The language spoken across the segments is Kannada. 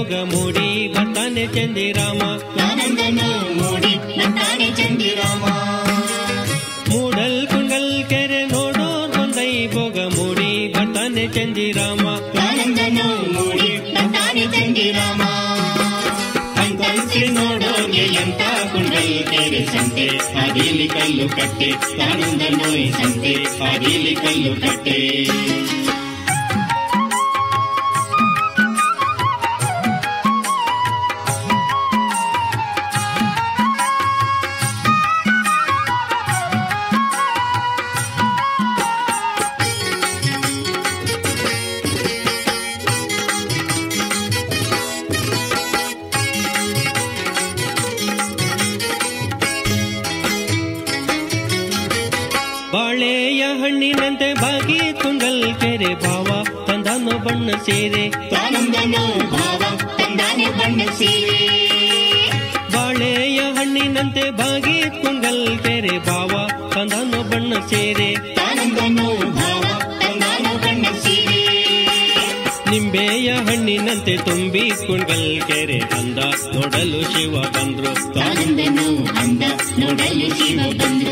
ಭೋಗ ಮೂಡಿ ಬರ್ತಾನೆ ಚಂದಿರಾಮ. ಆನಂದನು ಮೂಡಿ ಬರ್ತಾನೆ ಚಂದಿರಾಮ. ಮೂಡಲ್ ಕುಂಡಲ್ ಕೆರೆ ನೋಡೋರ್ ಬಂದೈ ಭೋಗ ಮೂಡಿ ಬರ್ತಾನೆ ಚಂದಿರಾಮ. ಆನಂದನು ಮೂಡಿ ಬರ್ತಾನೆ ಚಂದಿರಾಮ. ಅಂತರಿಸಿ ನೋಡೋರ್ಗೆ ಎಂತ ಕುಂಡಲ್ ಕೆರೆ ಸಂತೆ, ಅದಿಲಿ ಕಲ್ಲು ಕಟ್ಟೆ ಆನಂದನು ಸಂತೆ, ಅದಿಲಿ ಕಲ್ಲು ಕಟ್ಟೆ. ಬಾಳೆಯ ಹಣ್ಣಿನಂತೆ ಬಾಗಿ ತುಂಗಲ್ ಕೆರೆ ಭಾವ ತಂದನು ಬಣ್ಣ ಸೇರೆ. ಆನಂದನು ಭಾವ ತಂದಾನೆ ಬಣ್ಣ ಸೀರೆ. ಬಾಳೆಯ ಹಣ್ಣಿನಂತೆ ಬಾಗಿ ತುಂಗಲ್ ಕೆರೆ ಭಾವ ತಂದನು ಬಣ್ಣ ಸೇರೆ. ಆನಂದನು ಭಾವ ತಂದಾನೆ ಬಣ್ಣ ಸೀರೆ. ನಿಂಬೆಯ ಹಣ್ಣಿನಂತೆ ತುಂಬಿ ಕುಂಗಲ್ ಕೆರೆ ಅಂದ ನೋಡಲು ಶಿವ ಬಂದ್ರು. ಆನಂದನು ಅಂದ ನೋಡಲು ಶಿವ ಬಂದ್ರು.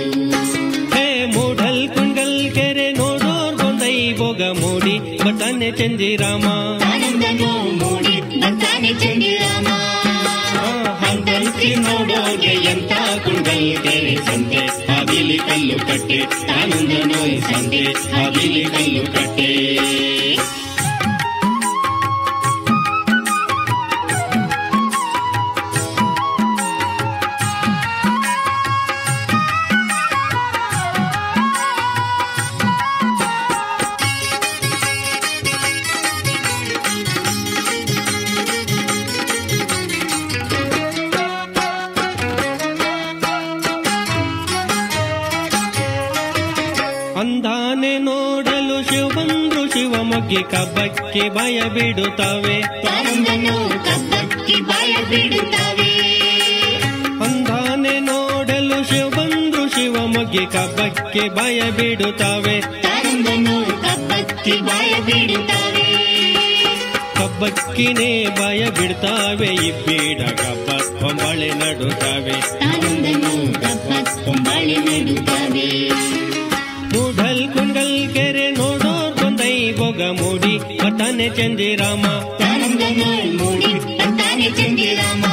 ಮೂಡಲ್ ಕುಂಡಲ್ ಕೆರೆ ನೋಡೋರ್ ಬಂದೈ ಭೋಗ ಮೂಡಿ ಬರ್ತಾನೆ ಚಂದಿರಾಮ. ಆನಂದನು ಮೂಡಿ ಬರ್ತಾನೆ ಚಂದಿರಾಮ. ಅಂತರಿಸಿ ನೋಡೋಗೆ ಎಂತ ಕುಂಡಲ್ ಕೆರೆ ಸಂತೆ, ಅದಿಲಿ ಕಲ್ಲು ಕಟ್ಟೆ ಆನಂದನು ಸಂತೆ, ಅದಿಲಿ ಕಲ್ಲು ಕಟ್ಟೆ. ಅಂದಾನೆ ನೋಡಲು ಶಿವ ಬಂದ್ರು ಶಿವ ಮೊಗ್ಗಿ ಕಬ್ಬಕ್ಕೆ ಭಯ ಬಿಡುತ್ತವೆ. ಆನಂದನು ಕಬ್ಬಕ್ಕೆ ಭಯ ಬಿಡುತ್ತವೆ. ಅಂದಾನೆ ನೋಡಲು ಶಿವ ಬಂದ್ರು ಶಿವ ಮೊಗ್ಗಿ ಕಬ್ಬಕ್ಕೆ ಭಯ ಬಿಡುತ್ತವೆ. ಆನಂದನು ಕಬ್ಬಕ್ಕೆ ಭಯ ಬಿಡುತ್ತವೆ. ಕಬ್ಬಕ್ಕಿನೇ ಭಯ ಬಿಡ್ತಾವೆ ಇಬ್ಬೀಡ ಕಬ್ಬ ಕೊಂಬಳೆ ನಡುತ್ತವೆ. ಆನಂದನು ಕಬ್ಬ ಕೊಂಬಳೆ ನಡುತ್ತವೆ. ಮೂಡಲ್ ಕುಂಡಲ್ ಕೆರೆ ನೋಡೋರ್ ಬಂದೈ ಭೋಗ ಮೂಡಿ ಬರ್ತಾನೆ ಚಂದಿರಾಮ. ಆನಂದನು ಮೂಡಿ ಬರ್ತಾನೆ ಚಂದಿರಾಮ.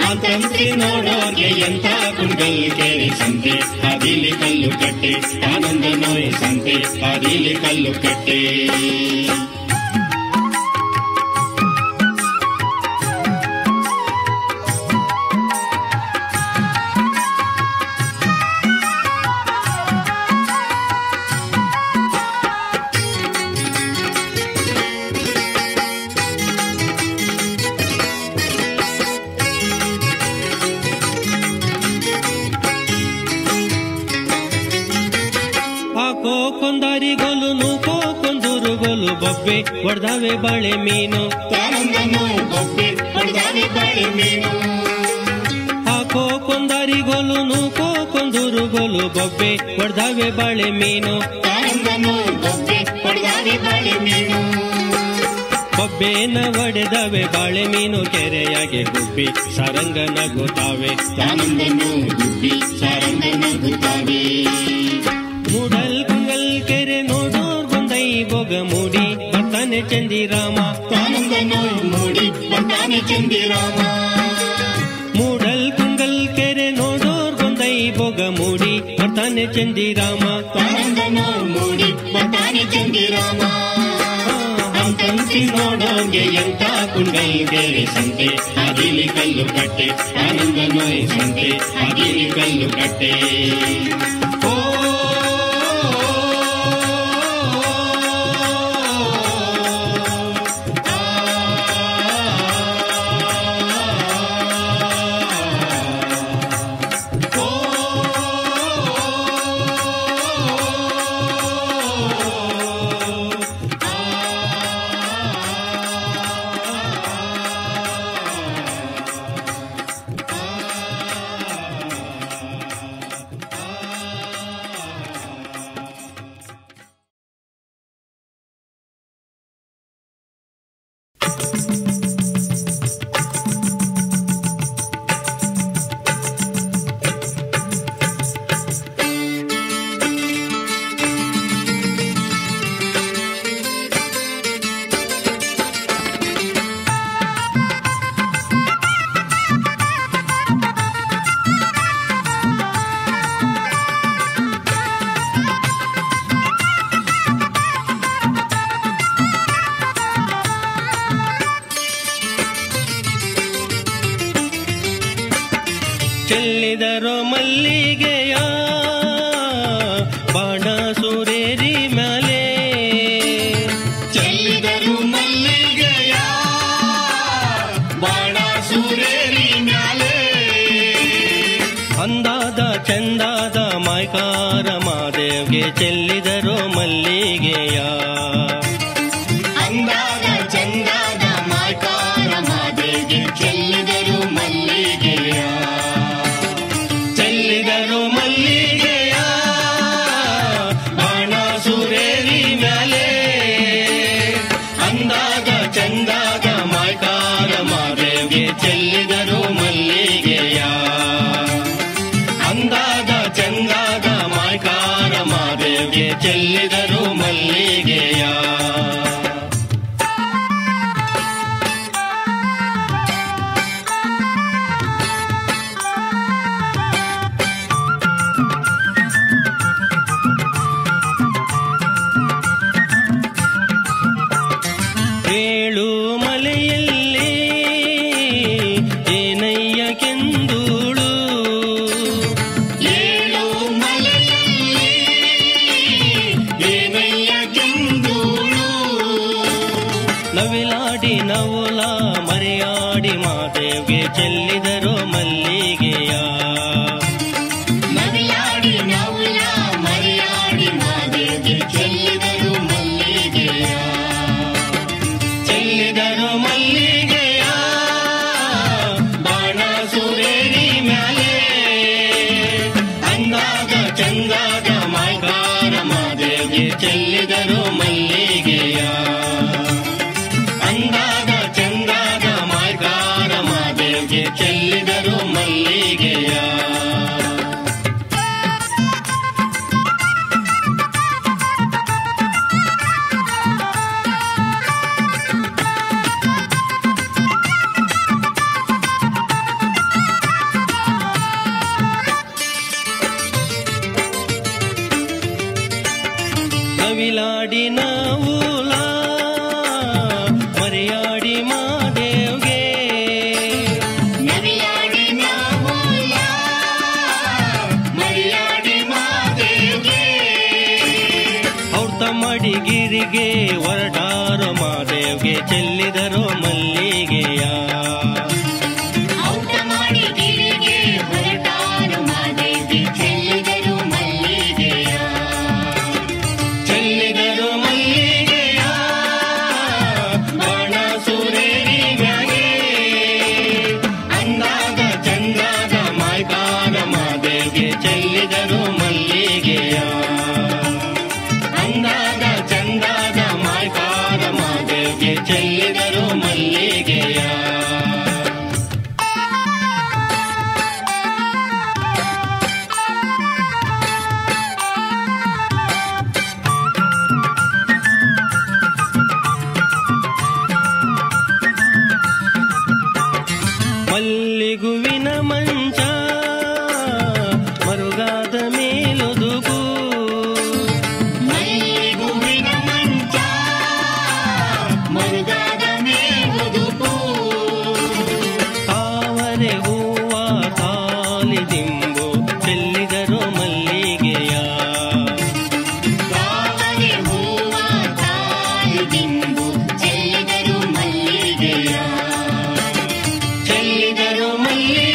ಅಂತರಿಸಿ ನೋಡೋರ್ಗೆ ಎಂತ ಕುಂಡಲ್ ಕೆರೆ ಸಂತೆ, ಅದಿಲಿ ಕಲ್ಲು ಕಟ್ಟೆ ಆನಂದನು ಸಂತೆ, ಅದಿಲಿ ಕಲ್ಲು ಕಟ್ಟೆ. ಹಾಕೋ ಕೊಂದಾರಿಗೋಲು ನೂಕೋ ಕೊಂದೂರುಗೋಲು ಬೊಬ್ಬೆ ಹೊಡ್ದಾವೆ ಬಾಳೆ ಮೀನು. ಆನಂದನು ಬೊಬ್ಬೆ ಹೊಡೆದಾವೆ ಬಾಳೆ ಮೀನು. ಹಾಕೋ ಕೊಂದಾರಿಗೋಲು ನೂಕೋ ಕೊಂದೂರುಗೋಲು ಬೊಬ್ಬೆ ಹೊಡ್ದಾವೆ ಬಾಳೆ ಮೀನು. ಆನಂದನು ಬೊಬ್ಬೆ ಹೊಡೆದಾವೆ ಬಾಳೆ ಮೀನು. ಬೊಬ್ಬೆನ ಒಡೆದವೆ ಬಾಳೆ ಮೀನು ಕೆರೆಯಾಗೆ ಗುಬ್ಬಿ ಸರಂಗ ನಗುತ್ತಾವೆ. ಆನಂದನು ಗುಬ್ಬಿ ಸಾರಂಗ ನಗುತ್ತಾವೆ. ಮೂಡಲ್ ಕುಂಗಲ್ ಕೆರೆ ನೋಡೋರ್ ಬಂದೈ ಭೋಗ ಮೂಡಿ ಬರ್ತಾನೆ ಚಂದಿರಾಮ. ಆನಂದನು ಮೂಡಿ ಬರ್ತಾನೆ ಚಂದಿರಾಮ. ಮೂಡಲ್ ಕುಂಗಲ್ ಕೆರೆ ನೋಡೋರ್ ಬಂದೈ ಭೋಗ ಮೂಡಿ ಬರ್ತಾನೆ ಚಂದಿರಾಮ. ಆನಂದನು ಮೂಡಿ ಬರ್ತಾನೆ ಚಂದಿರಾಮ. ಅಂತರಿಸಿ ನೋಡೋಗೆ ಎಂತ ಕುಂಡಲ್ ಕೆರೆ ಸಂತೆ, ಅದಿಲಿ ಕಲ್ಲು ಕಟ್ಟೆ ಆನಂದನು ಸಂತೆ, ಅದಿಲಿ ಕಲ್ಲು ಕಟ್ಟೆ. ಚೆಲ್ಲಿದರೋ ಮಲ್ಲಿಗೆಯ ಬಾಣ ಸೂರೇರಿ ಮ್ಯಾಲೆ ಚೆಲ್ಲಿದರು ಮಲ್ಲಿಗೆಯ ಬಾಣ ಸೂರೇರಿ ಮ್ಯಾಲೆ ಅಂದಾದ ಚಂದಾದ ಮಾಯ್ಕಾರ ಮಾದೇವ್ಗೆ ಚೆಲ್ಲಿದರೋ ಮಲ್ಲಿಗೆಯ ಅಂದಾದ ಚಂದಾದ ಮಾಯ್ಕಾರ ಮಾದೇವ್ಗೆ ಚೆಲ್ಲಿದರು ಮಲ್ಲಿಗೆಯ ಚೆಲ್ಲಿದರೋ ಮಲ್ಲಿಗೆಯ ಬಾಣ ಸೂರೇರಿ ಮ್ಯಾಲೆ ಅಂದಾದ ಚಂದಾದ ಮಾಯ್ಕಾರ ಮಾದೇವ್ಗೆ ಚೆಲ್ಲಿದರೋ ಮಲ್ಲಿಗೆಯ ಅಂದಾದ ಚಂದಾದ ಮಾಯ್ಕಾರ ಮಾದೇವ್ಗೆ ಚೆಲ್ಲಿದರೋ ಮಲ್ಲಿಗೆಯ ಏಳು ಮಲೆಯಲ್ಲಿ ಏನಯ್ಯ ಕೆಂದೂಳು ಏಳು ಮಲೆಯಲ್ಲಿ ಏನಯ್ಯ ಕೆಂದೂಳು ನವಿಲಾಡಿ ನವುಲ ಮರೆಯಾಡಿ ಮಾದೇವ್ಗೆ ಚೆಲ್ಲಿದರೋ ಮಲ್ಲಿಗೆಯ ನವಿಲಾಡಿ ನವುಲ ಮರೆಯಾಡಿ ಮಾದೇವ್ಗೆ ಚೆಲ್ಲಿದರು ಮಲ್ಲಿಗೆಯ ಚೆಲ್ಲಿದರೋ ಮಲ್ಲಿಗೆಯ ಬಾಣ ಸೂರೇರಿ ಮ್ಯಾಲೆ ಅಂದಾದ ಚಂದಾದ ಮಾಯ್ಕಾರ ಮಾದೇವ್ಗೆ ಚೆಲ್ಲಿದರೋ ಮಲ್ಲಿಗೆಯ ಅಂದಾದ ಚಂದಾದ ಮಾಯ್ಕಾರ ಮಾದೇವ್ಗೆ ಚೆಲ್ಲಿದರೋ ಮಲ್ಲಿಗೆಯ ನವಿಲಾಡಿ ನವುಲ ಮರೆಯಾಡಿ ಮಾದೇವ್ಗೆ ನವಿಲಾಡಿ ನವುಲ ಮರೆಯಾಡಿ ಮಾದೇವ್ಗೆ ಔತ ಮಡಿಗಿರಿಗೆ ಹೊರಟಾರೋ ಮಾದೇವ್ಗೆ ಚೆಲ್ಲಿದರೋ ಮಲ್ಲಿಗೆಯ ಔಟ ಮಾಡಿ ಗಿರಿಗೆ ಹೊರಟಾರು ಮಾದೇವ್ಗೆ ಚೆಲ್ಲಿದರು ಮಲ್ಲಿಗೆಯ ಚೆಲ್ಲಿದರೋ ಮಲ್ಲಿಗೆಯ ಬಾಣ ಸೂರೇರಿ ಮ್ಯಾಲೆ ಅಂದಾದ ಚಂದಾದ ಮಾಯ್ಕಾರ ಮಾದೇವ್ಗೆ ಚೆಲ್ಲಿದರೋ ಮಲ್ಲಿಗೆಯ ಅಂದಾದ ಚಂದಾದ ಮಾಯ್ಕಾರ ಮಾದೇವ್ಗೆ ಚೆಲ್ಲಿದರೋ ಮಲ್ಲಿಗೆಯ ಮಲ್ಲಿಗುವಿನ ಮಂಚ ಮರುಗಾದ ಮೇಲುದುಗು ಮಲ್ಲಿಗುವಿನ ಮಂಚ ಮರುಗಾದ ಮೇಲುದುಕು ತಾವರೆ ಹೂವ ತಾಲಿ ದಿಂಬು ಚೆಲ್ಲಿದರೋ ಮಲ್ಲಿಗೆಯ ತಾವರೆ ಹೂವ ತಾಯಿ ದಿಂಬು ಚೆಲ್ಲಿದರು ಮಲ್ಲಿಗೆಯ ಚೆಲ್ಲಿದರೋ ಮಲ್ಲಿಗೆಯ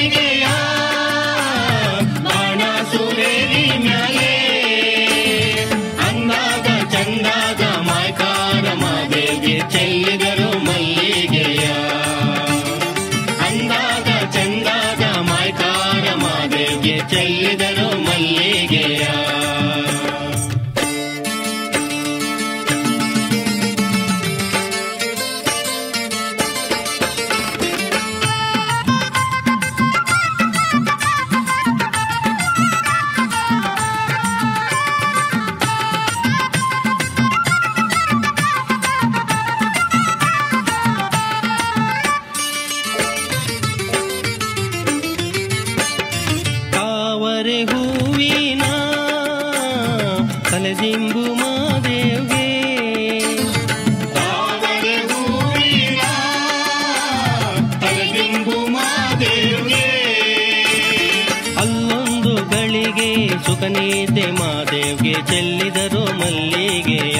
ಸುಖನಿದ್ದೆ ಮಾದೇವ್ಗೆ ಚೆಲ್ಲಿದರು ಮಲ್ಲಿಗೆಯ.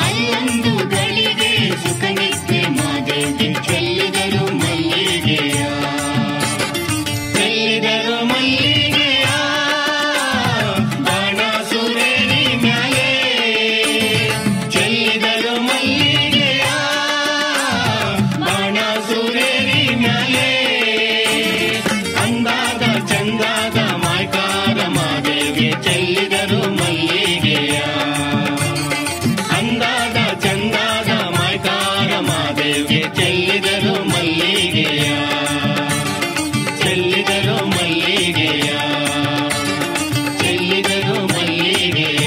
ಅಲ್ಲೊಂದು ಗಳಿಗೆ ಸುಖನಿದ್ದೆ ಮಾದೇವ್ಗೆ ಚೆಲ್ಲಿದರು ಮಲ್ಲಿಗೆಯ. ಚೆಲ್ಲಿದರು ಮಲ್ಲಿಗೆಯ ಬಾಣಾಸುರೇರಿ ಮ್ಯಾಲೆ. ಚೆಲ್ಲಿದರು ಮಲ್ಲಿಗೆಯ ಬಾಣಾಸುರೇರಿ ಮ್ಯಾಲೆ. ಅಂದಾದ ಚಂದಾದ ಮಾಯ್ಕಾರ ಮಾದೇವ್ಗೆ ಚೆಲ್ಲಿದರು ಮಲ್ಲಿಗೆಯ. ಅಂದಾದ ಚಂದಾದ ಮಾಯ್ಕಾರ ಮಾದೇವ್ಗೆ ಚೆಲ್ಲಿದರು ಮಲ್ಲಿಗೆಯ. ಚೆಲ್ಲಿದರು ಮಲ್ಲಿಗೆಯ. ಚೆಲ್ಲಿದರು ಮಲ್ಲಿಗೆಯ.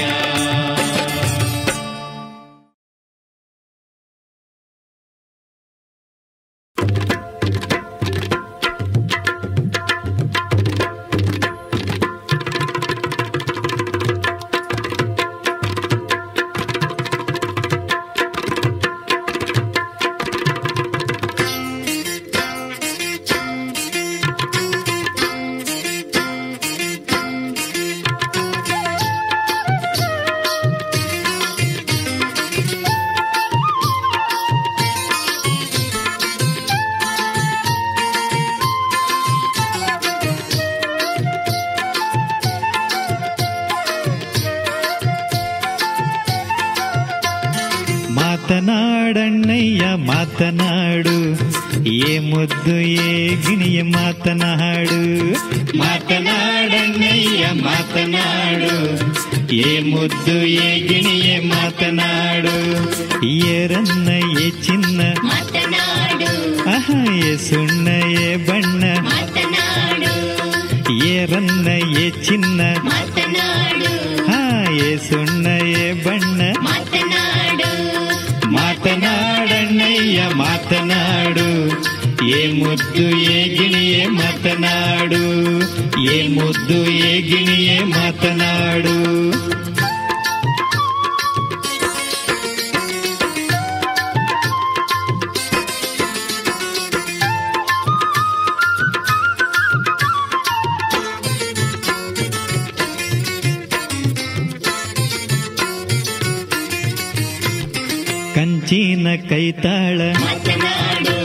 ಮಾತನಾಡಣ್ಣಯ್ಯ ಮಾತನಾಡು, ಏ ಮುದ್ದು ಏ ಗಿಣಿಯ ಮಾತನಾಡು. ಮಾತನಾಡಣ್ಣಯ್ಯ ಮಾತನಾಡು, ಏ ಮುದ್ದು ಏ ಗಿಣಿಯ ಮಾತನಾಡು. ಏರನ್ನ ಏ ಚಿನ್ನ ಮಾತನಾಡು. ಆಹಾ ಏ ಸುಣ್ಣ ಏ ಬಣ್ಣ ಮಾತನಾಡು. ಏರನ್ನ ಏ ಚಿನ್ನ ಮಾತನಾಡು. ಹಾ ಏ ಸುಣ್ಣ ಏ ಬಣ್ಣ ಮಾತನಾಡು. ಮಾತನಾಡಣ್ಣಯ್ಯ ಮಾತನಾಡು, ಏ ಮುದ್ದು ಏ ಗಿಣಿಯೇ ಮಾತನಾಡು. ಏ ಮುದ್ದು ಏ ಗಿಣಿಯೇ ಮಾತನಾಡು. ಕಂಚಿನ ಕೈತಾಳ ಮಾತನಾಡು.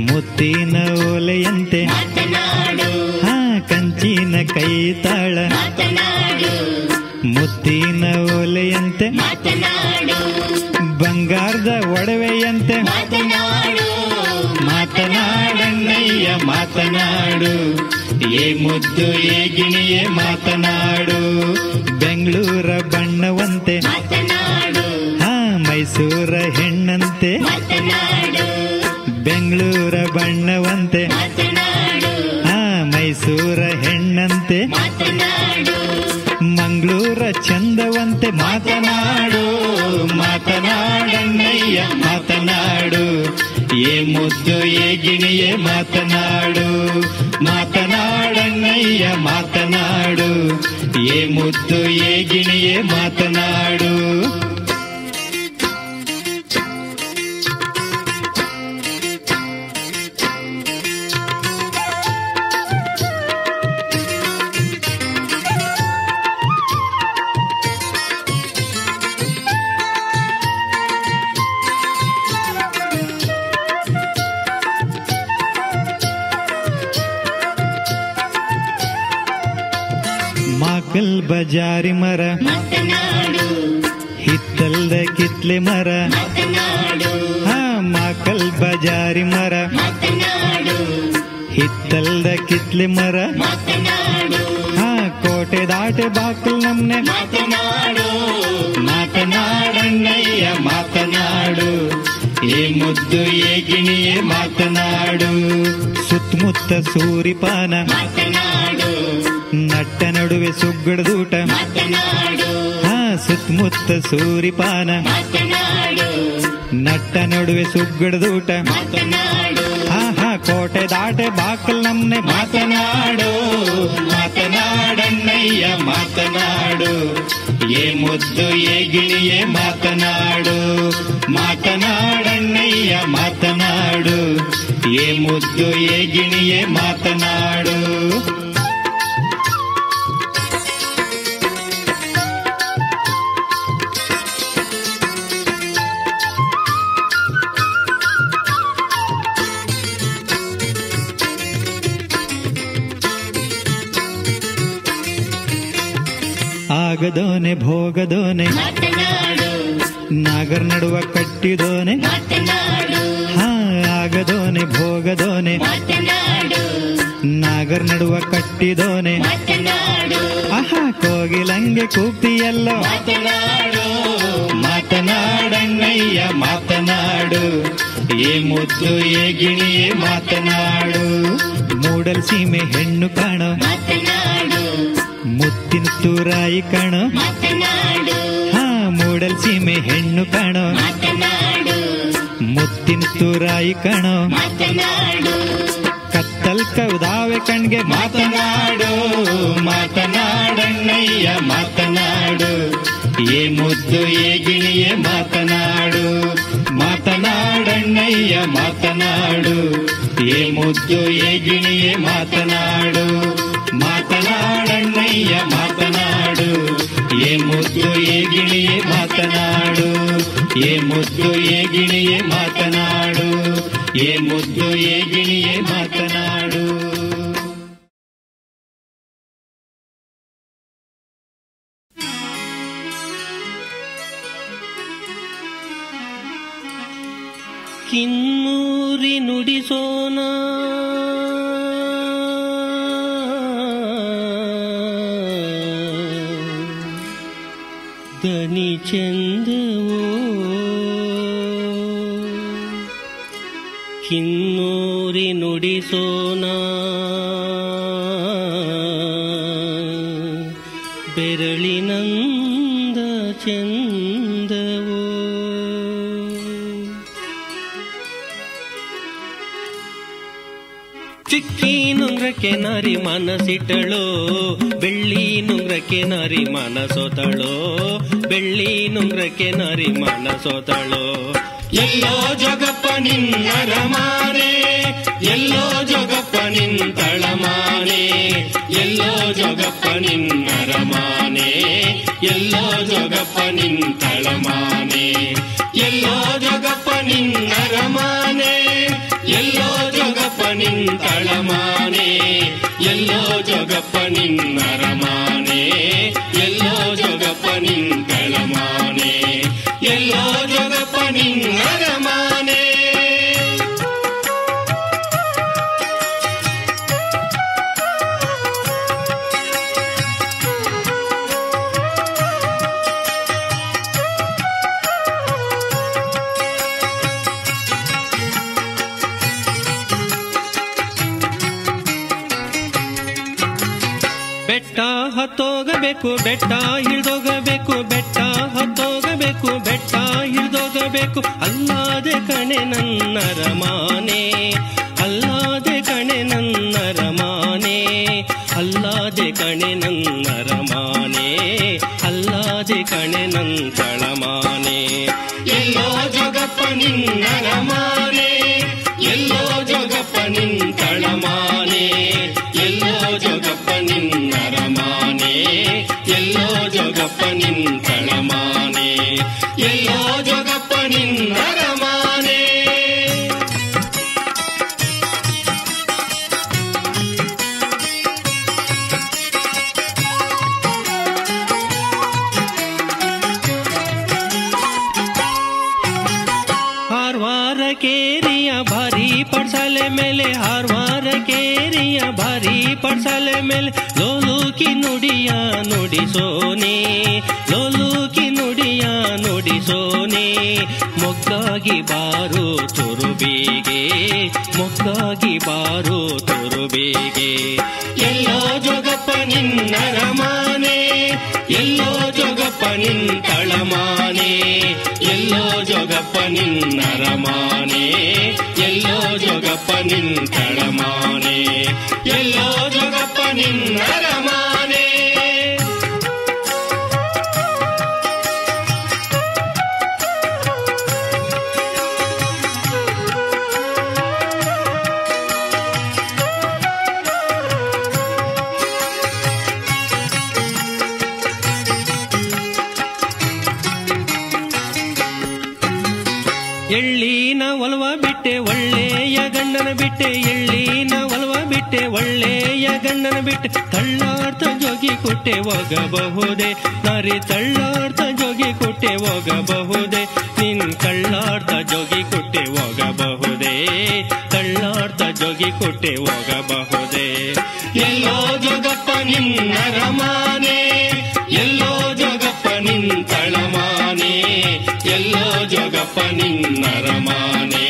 ಮುತ್ತಿನ ಓಲೆಯಂತೆ ಮಾತನಾಡು. ಹಾ ಕಂಚಿನ ಕೈತಾಳ ಮಾತನಾಡು. ಮುತ್ತಿನ ಓಲೆಯಂತೆ ಮಾತನಾಡು. ಬಂಗಾರದ ಒಡವೆಯಂತೆ ಮಾತನಾಡು. ಮಾತನಾಡಣ್ಣಯ್ಯ ಮಾತನಾಡು, ಏ ಮುದ್ದು ಏ ಗಿಣಿಯೇ ಮಾತನಾಡು. ಬೆಂಗಳೂರ ಬಣ್ಣವಂತೆ ಮಾತನಾಡು. ಹಾ ಮೈಸೂರ ಹೆಣ್ಣಂತೆ ಮಾತನಾಡು. ಬೆಂಗಳೂರ ಬಣ್ಣವಂತೆ ಮಾತನಾಡು. ಹಾ ಮೈಸೂರ ಹೆಣ್ಣಂತೆ ಮಾತನಾಡು. ಮಂಗಳೂರ ಚಂದವಂತೆ ಮಾತನಾಡು. ಮಾತನಾಡಣ್ಣಯ್ಯ ಮಾತನಾಡು, ಏ ಮುದ್ದು ಏ ಗಿಣಿಯೇ ಮಾತನಾಡು. ಮಾತನಾಡಣ್ಣಯ್ಯ ಮಾತನಾಡು, ಏ ಮುದ್ದು ಏ ಗಿಣಿಯೇ ಮಾತನಾಡು. ಮಾಕಲ್ ಬಜಾರಿ ಮರ ಮಾತನಾಡು. ಹಿತ್ತಲ್ದ ಕಿತ್ಲೆ ಮರ ಮಾತನಾಡು. ಹಾ ಮಾಕಲ್ ಬಜಾರಿ ಮರ ಮಾತನಾಡು. ಹಿತ್ತಲ್ದ ಕಿತ್ಲೆ ಮರ ಮಾತನಾಡು. ಹಾ ಕೋಟೆ ದಾಟೆ ಬಾಕಲ್ ನಮ್ನೆ ಮಾತನಾಡು. ಮಾತನಾಡಣ್ಣಯ್ಯ ಮಾತನಾಡು, ಏ ಮುದ್ದು ಏ ಗಿಣಿಯೇ ಮಾತನಾಡು. ಸುತ್ತಮುತ್ತ ಸೂರಿಪಾನ ಮಾತನಾಡು. ನಟ್ಟ ನಡುವೆ ಸುಗ್ಗಡದೂಟ ಮಾತನಾಡು. ಹಾ ಸುತ್ತಮುತ್ತ ಸೂರಿಪಾನ ಮಾತನಾಡು. ನಟ್ಟ ನಡುವೆ ಸುಗ್ಗಡದೂಟ ಮಾತನಾಡು. ಹಾ ಹಾ ಕೋಟೆ ದಾಟೆ ಬಾಕಲ್ ನಮ್ನೆ ಮಾತನಾಡು. ಮಾತನಾಡಣ್ಣಯ್ಯ ಮಾತನಾಡು, ಏ ಮುದ್ದು ಏ ಗಿಣಿಯೇ ಮಾತನಾಡು. ಮಾತನಾಡಣ್ಣಯ್ಯ ಮಾತನಾಡು, ಏ ಮುದ್ದು ಏ ಗಿಣಿಯೇ ಮಾತನಾಡು. ಆಗದೋನೆ ಭೋಗದೋನೆ ಮಾತನಾಡು ನಾಗರ್ ನಡುವ ಕಟ್ಟಿದೋನೆ ಮಾತನಾಡು ಹಾ ಆಗದೋನೆ ಭೋಗದೋನೆ ಮಾತನಾಡು ನಾಗರ್ ನಡುವ ಕಟ್ಟಿದೋನೆ ಮಾತನಾಡು ಆಹಾ ಕೋಗಿಲಂಗೆ ಕೂಪಿಯಲ್ಲೋ ಮಾತನಾಡು ಮಾತನಾಡಣ್ಣಯ್ಯ ಮಾತನಾಡು ಏ ಮುದ್ದು ಏ ಗಿಣಿಯೇ ಮಾತನಾಡು ಮೂಡಲ್ ಸೀಮೆ ಹೆಣ್ಣು ಕಾಣೋ ಮಾತನಾಡು ಮುತ್ತಿನ ತೂರಾಯಿ ಕಾಣೋ ಮಾತನಾಡು ಹಾ ಮೂಡಲ್ ಸೀಮೆ ಹೆಣ್ಣು ಕಾಣೋ ಮಾತನಾಡು ಮುತ್ತಿನ ತೂರಾಯಿ ಕಾಣೋ ಮಾತನಾಡು ಕತ್ತಲ್ ಕೌದಾವೆ ಕಣ್ಗೆ ಮಾತನಾಡು ಮಾತನಾಡಣ್ಣಯ್ಯ ಮಾತನಾಡು ಏ ಮುದ್ದು ಏ ಗಿಣಿಯೇ ಮಾತನಾಡು ಮಾತನಾಡಣ್ಣಯ್ಯ ಮಾತನಾಡು ಏ ಮುದ್ದು ಏ ಗಿಣಿಯೇ ಮಾತನಾಡು ಮಾತನಾಡಣ್ಣಯ್ಯ ಮಾತನಾಡು ಏ ಮುದ್ದು ಏ ಗಿಣಿಯೇ ಮಾತನಾಡು ಏ ಮುದ್ದು ಏ ಗಿಣಿಯೇ ಮಾತನಾಡು ಏ ಮುದ್ದು ಏ ಗಿಣಿಯೇ ಮಾತನಾಡು. ಕಿನ್ನೂರಿ ನುಡಿಸೋಣ ದನಿ ಚಂದವೋ ಕಿನ್ನೂರಿ ನುಡಿಸೋಣ ಬೆರಳಿನಂದ ಚಂದವೋ ಚಿಕ್ಕಿ ನುಂಗ್ರಕ್ಕೆ ನಾರಿ ಮನಸಿಟ್ಟಳೋ ಬೆಳ್ಳಿ ನುಂಗ್ರಕ್ಕೆ ನಾರಿ ಮನಸೋತಳೋ ಬೆಳ್ಳಿ ನುಂಗ್ರಕ್ಕೆ ನಾರಿ ಮನಸೋತಳೋ ಎಲ್ಲೋ ಜಗಪ್ಪ ನಿನ್ನರಮಾನೆ ಎಲ್ಲೋ ಜಗಪ್ಪ ನಿಂತಳಮಾನೆ ಎಲ್ಲೋ ಜಗಪ್ಪ ನಿನ್ನರಮಾನೆ ಎಲ್ಲೋ ಜಗಪ್ಪ ನಿಂತಳಮಾನೆ ಎಲ್ಲೋ ಜಗಪ್ಪ ನಿನ್ನರಮಾನೆ ಎಲ್ಲೋ ಜಗಪ್ಪ ನಿಂತಳಮಾನೆ ಎಲ್ಲೋ ಜಗಪ್ಪ ನಿನ್ನರಮಾನೆ ಎಲ್ಲೋ ಜಗಪ್ಪ ನಿಂತಳಮಾನೆ ಎಲ್ಲೋ ಜಗಪ್ಪ ನಿನ್ನರಮಾನೆ ಬೆಟ್ಟ ಹತ್ತೋಗಬೇಕು ಬೆಟ್ಟ ಹಿಡ್ದೋಗಬೇಕು ಬೆಟ್ಟ ಹತ್ತೋಗಬೇಕು ಬೆಟ್ಟ ಹಿಡ್ದೋಗಬೇಕು ಅಲ್ಲಾದೆ ಕಣೆ ನನ್ನ ರಮಾನೆ ಅಲ್ಲಾದೆ ಕಣೆ ನನ್ನ ರಮಾನೆ ಅಲ್ಲಾದೆ ಕಣೆ ನನ್ನ ರಮಾನೆ ಅಲ್ಲಾದೆ ಕಣೆ ನನ್ನ ತಳಮಾನೆ ಎಲ್ಲೋ ಜಗಪ್ಪ ನಿನ್ನರಮಾನೆ ಎಲ್ಲೋ ಜಗಪ್ಪ ನಿಂತಳಮಾನೆ ಎಲ್ಲೋ ಜಗಪ್ಪ ನಿನ್ನರಮಾನೆ ಎಲ್ಲೋ ಜಗಪ್ಪ ನಿಂತಳಮಾನೆ ಎಲ್ಲೋ ಜಗಪ್ಪ ನಿನ್ನರಮಾನೆ ಹಾರ್ವಾರ ಕೇರಿಯ ಭಾರಿ ಪಡ್ಸಾಲೆ ಮೇಲೆ ಹಾರ್ವಾರ ಕೇರಿಯ ಭಾರಿ ಪಡ್ಸಾಲೆ ಮೇಲೆ ಲೋಲೂಕಿ ನುಡಿಯ ನುಡಿಸೋನೆ ಲೋಲೂಕಿ ನುಡಿಯ ನುಡಿಸೋನೆ ಮೊಗ್ಗಾಗಿ ಬಾರು ತುರುಬಿಗೆ ಮೊಗ್ಗಾಗಿ ಬಾರು ತುರುಬಿಗೆ ಎಲ್ಲೋ ಜಗಪ್ಪ ನಿನ್ನರಮಾನೆ ಎಲ್ಲೋ ಜಗಪ್ಪ ನಿಂತಳಮಾನೆ ಎಲ್ಲೋ ಜಗಪ್ಪ ನಿನ್ನರಮಾನೆ ಎಲ್ಲೋ ಜಗಪ್ಪ ನಿಂತಳಮಾನೆ ಎಲ್ಲೋ ಜಗಪ್ಪ ನಿನ್ನರಮಾನೆ ಎಳ್ಳಿ ಎಳ್ಳಿನ ಒಲವ ಬಿಟ್ಟೆ ಒಳ್ಳೆಯ ಗಂಡನ ಬಿಟ್ಟೆ, ಎಳ್ಳಿನ ಒಲವ ಬಿಟ್ಟೆ ಒಳ್ಳೆಯ ಗಂಡನ ಬಿಟ್ಟೆ, ತಳ್ಳಾಡ್ತ ಜೋಗಿ ಕೊಟ್ಟೆ ಹೋಗಬಹುದೇ ನಾರಿ, ತಳ್ಳಾಡ್ತ ಜೋಗಿ ಕೊಟ್ಟೆ ಹೋಗಬಹುದೇ, ನಿನ್ ಕಳ್ಳಾಡ್ತ ಜೋಗಿ ಕೊಟ್ಟೆ ಹೋಗಬಹುದೇ, ಕಳ್ಳಾಡ್ತ ಜೋಗಿ ಕೊಟ್ಟೆ ಹೋಗಬಹುದೇ. ಎಲ್ಲೋ ಜೋಗಪ್ಪ ನಿನ್ನ ರಮಾನೆ, ಎಲ್ಲೋ ಜೋಗಪ್ಪ ನಿನ್ ತಳಮಾನೆ, ಎಲ್ಲೋ ಜೋಗಪ್ಪ ನಿನ್ನ ರಮಾನೆ,